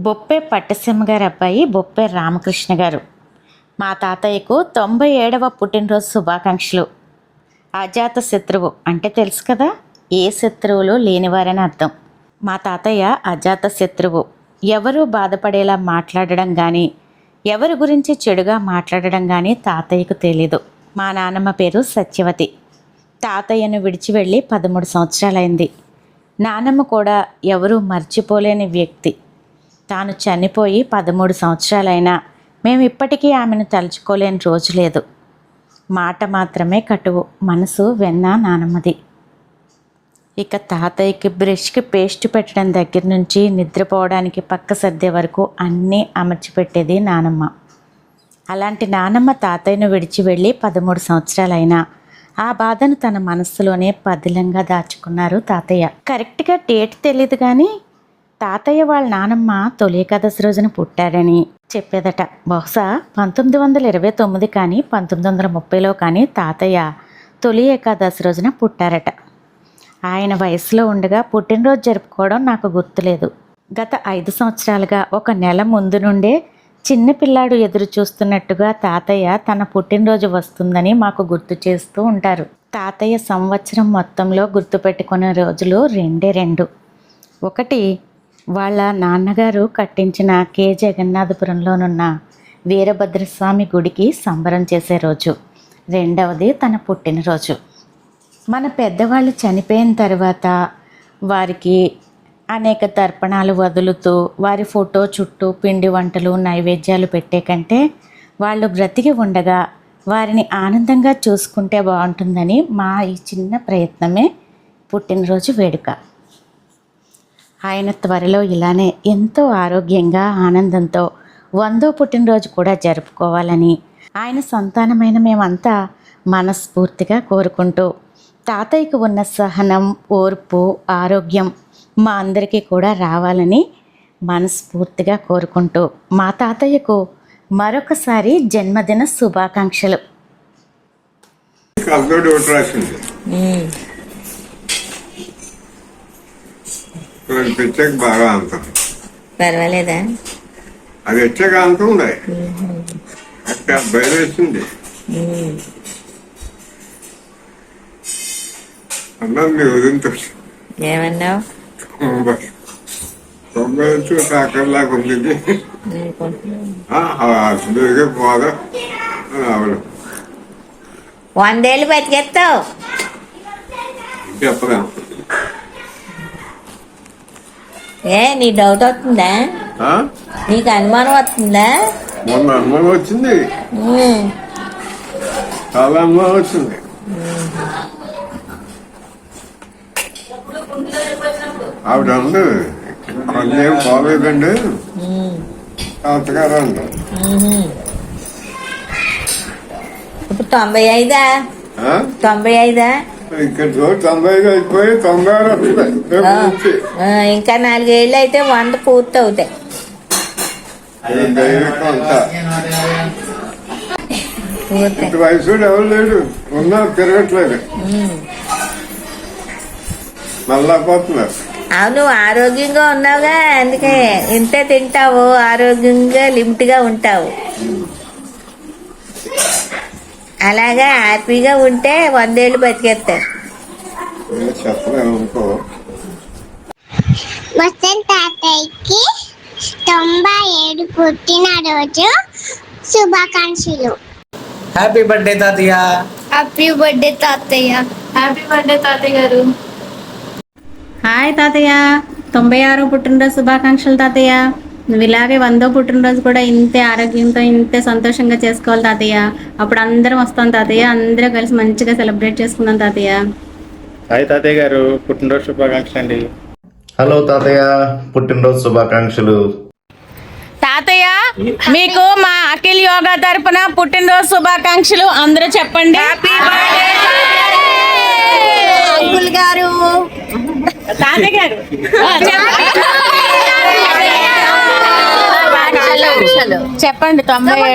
బొప్పే పట్టసీమ గారి అబ్బాయి బొప్పే రామకృష్ణ గారు. మా తాతయ్యకు 97వ పుట్టినరోజు శుభాకాంక్షలు. అజాత శత్రువు అంటే తెలుసు కదా, ఏ శత్రువులు లేనివారని అర్థం. మా తాతయ్య అజాత శత్రువు. ఎవరూ బాధపడేలా మాట్లాడడం కానీ, ఎవరి గురించి చెడుగా మాట్లాడడం కానీ తాతయ్యకు తెలీదు. మా నాన్నమ్మ పేరు సత్యవతి. తాతయ్యను విడిచి వెళ్ళి 13 సంవత్సరాలైంది. నాన్నమ్మ కూడా ఎవరూ మర్చిపోలేని వ్యక్తి. తాను చనిపోయి 13 సంవత్సరాలైనా మేము ఇప్పటికీ ఆమెను తలుచుకోలేని రోజు లేదు. మాట మాత్రమే కటువు, మనసు వెన్న నానమ్మది. ఇక తాతయ్యకి బ్రష్కి పేస్ట్ పెట్టడం దగ్గర నుంచి నిద్రపోవడానికి పక్క సర్దే వరకు అన్నీ అమర్చిపెట్టేది నానమ్మ. అలాంటి నానమ్మ తాతయ్యను విడిచి వెళ్ళి 13 సంవత్సరాలైనా ఆ బాధను తన మనస్సులోనే పదిలంగా దాచుకున్నారు తాతయ్య. కరెక్ట్గా డేట్ తెలియదు కానీ తాతయ్య వాళ్ళ నానమ్మ తొలి ఏకాదశి రోజున పుట్టారని చెప్పేదట. బహుశా 1929 కానీ 1930లో కానీ తాతయ్య తొలి ఏకాదశి రోజున పుట్టారట. ఆయన వయసులో ఉండగా పుట్టినరోజు జరుపుకోవడం నాకు గుర్తులేదు. గత 5 సంవత్సరాలుగా ఒక నెల ముందు నుండే చిన్నపిల్లాడు ఎదురు చూస్తున్నట్టుగా తాతయ్య తన పుట్టినరోజు వస్తుందని మాకు గుర్తు చేస్తూ ఉంటారు. తాతయ్య సంవత్సరం మొత్తంలో గుర్తుపెట్టుకునే రోజులు 2. ఒకటి వాళ్ళ నాన్నగారు కట్టించిన కే జగన్నాథపురంలోనున్న వీరభద్రస్వామి గుడికి సంబరం చేసే రోజు. 2వది తన పుట్టినరోజు. మన పెద్దవాళ్ళు చనిపోయిన తర్వాత వారికి అనేక తర్పణాలు వదులుతూ వారి ఫోటో చుట్టూ పిండి వంటలు నైవేద్యాలు పెట్టే కంటే వాళ్ళు బ్రతికి ఉండగా వారిని ఆనందంగా చూసుకుంటే బాగుంటుందని మా ఈ చిన్న ప్రయత్నమే పుట్టినరోజు వేడుక. ఆయన త్వరలో ఇలానే ఎంతో ఆరోగ్యంగా ఆనందంతో 100వ పుట్టినరోజు కూడా జరుపుకోవాలని ఆయన సంతానమైన మేమంతా మనస్ఫూర్తిగా కోరుకుంటూ తాతయ్యకు ఉన్న సహనం, ఓర్పు, ఆరోగ్యం మా అందరికీ కూడా రావాలని మనస్ఫూర్తిగా కోరుకుంటూ మా తాతయ్యకు మరొకసారి జన్మదిన శుభాకాంక్షలు. బాగా అంతం పర్వాలేదా? అది వచ్చాక అంతం ఉంది. అక్కడ భయం వచ్చింది అన్నది మీ ఉదయంతో. ఏమన్నావు? 90 వచ్చి అక్కడలాగా ఉంది. పోదా ఆవిడ 100 ఏళ్ళు బతికేస్తావు. చెప్పదా? నీ డౌట్ వస్తుందా? నీకు అనుమానం వస్తుందా? మొన్న అనుమానం వచ్చింది, చాలా అనుమానం వచ్చింది. ఆవిడ అంది అన్నేం బాగలేదండి తాతగారు అంటారు. ఇప్పుడు 95? 95? ఇక్కడ 90 అయిపోయి 96 ఇంకా 4 ఏళ్ళు అయితే 100 పూర్తి అవుతాయి. ఇంత వయసు ఎవరు లేడు, ఉన్నా తిరగట్లేదు, మళ్ళా పోతున్నారు. అవును, ఆరోగ్యంగా ఉన్నావుగా, అందుకే ఇంతే తింటావు, ఆరోగ్యంగా లిమిట్ గా ఉంటావు. అలాగా హ్యాపీగా ఉంటే 100 ఏళ్ళు బతికేస్తారు. తాతయ్యకి 97 పుట్టినరోజు శుభాకాంక్షలు. హ్యాపీ బర్త్డే తాతయ్య. హ్యాపీ బర్త్డే తాతయ్య. హ్యాపీ బర్త్డే తాతయ్య గారు. హాయ్ తాతయ్య, 96వ పుట్టినరోజు శుభాకాంక్షలు తాతయ్య. నువ్వు ఇలాగే 100వ పుట్టినరోజు కూడా ఇంతే ఆరోగ్యంతో ఇంతే సంతోషంగా చేసుకోవాలి తాతయ్య. అప్పుడు అందరం వస్తాం తాతయ్య, అందరం కలిసి మంచిగా సెలబ్రేట్ చేసుకుందాం తాతయ్య. హాయ్ తాతయ్య గారు, పుట్టినరోజు శుభాకాంక్షలు అండి. హలో తాతయ్య, పుట్టినరోజు శుభాకాంక్షలు. తాతయ్య మీకు మా అఖిల్ యోగా తరపున పుట్టినరోజు శుభాకాంక్షలు. అందరూ చెప్పండి. అంకుల్ గారు, తాతయ్య గారు చెప్పండి. 97